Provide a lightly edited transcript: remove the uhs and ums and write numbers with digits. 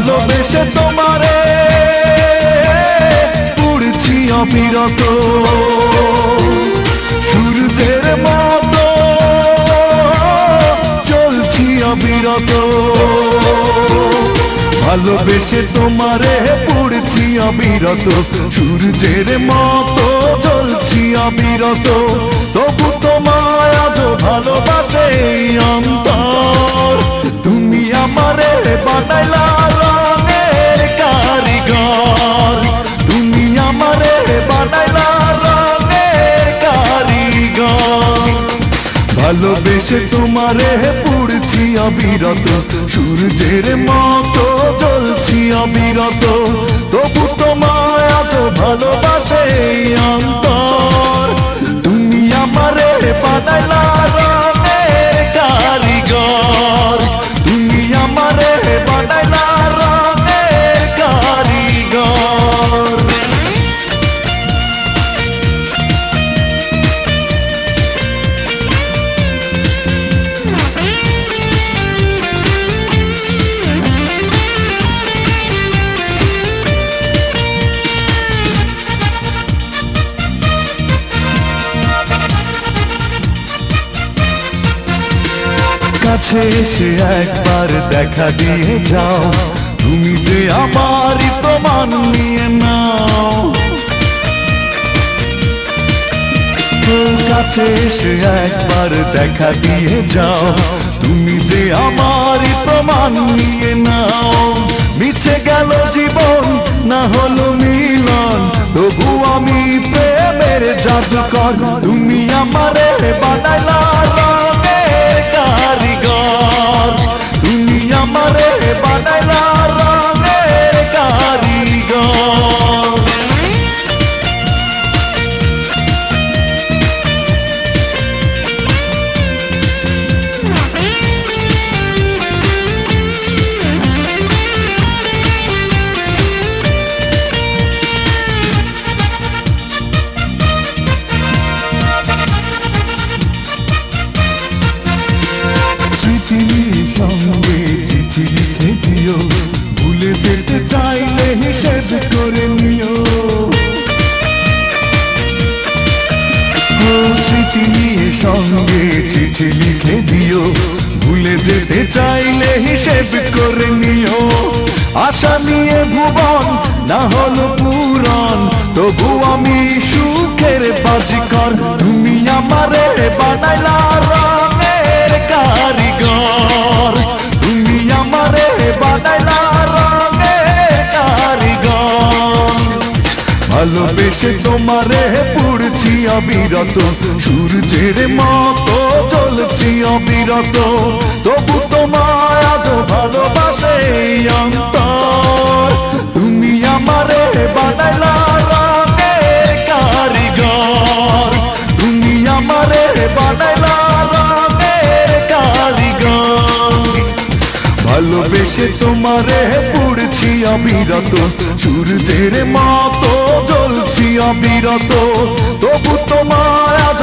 ভালোবেসে তোমারে পুড়ছি অবিরত সূর্যের মতো চলছি অবিরত ভালোবেসে তোমারে পুড়ছি অবিরত সূর্যের মতো জ্বলছি অবিরত তবু তোমায় আজ ভালোবাসে অন্তর তুমি আমারে বানাইলা রঙের কারিগর তুমি আমারে বানাইলা রঙের কারিগর ভালোবেসে তোমারে পুড়ছি অবিরত সূর্যের মতো জ্বলছি অবিরত তবু তোমায় আজ ভালোবাসে অন্তর তুমি আমারে বানাইলা রঙের কারিগর তুমি আমারে বানাইলা রঙের কারিগর কাছে এসে একবার দেখা দিয়ে যাও তুমি যে আমারই প্রমাণ নিয়ে নাও কাছে এসে একবার দেখা দিয়ে যাও তুমি যে আমারই প্রমাণ নিয়ে নাও মিছে গেল জীবন না হলো মিলন তবু আমি প্রেমের জাদুকর তুমি আমারে বানাইলা রঙের কারিগর তুমি আমারে বানাইলা রঙের কারিগর সঙ্গে চিঠি লিখে দিও ভুলে যেতে চাইলে হিসেব করে নিও স্মৃতি নিয়ে সঙ্গে চিঠি লিখে দিও ভুলে যেতে চাইলে হিসেব করে নিও আশা নিয়ে ভুবন না হলো পূরণ তবু আমি সুখের বাজিকর তুমি আমারে বানাইলা রঙের কারিগর তুমি আমারে বানাইলা রঙের কারিগর ভালোবেসে তোমারে পুড়ছি অবিরত সূর্যের মতো জ্বলছি অবিরত তবু তোমায় আজ ভালোবাসে অন্তর তুমি আমারে বানাইলা রঙের কারিগর তুমি আমারে বানাইলা রঙের কারিগর ভালোবেসে তোমারে পুড়ছি অবিরত সূর্যের মতো জ্বলছি অবিরত তবু তোমায় আজ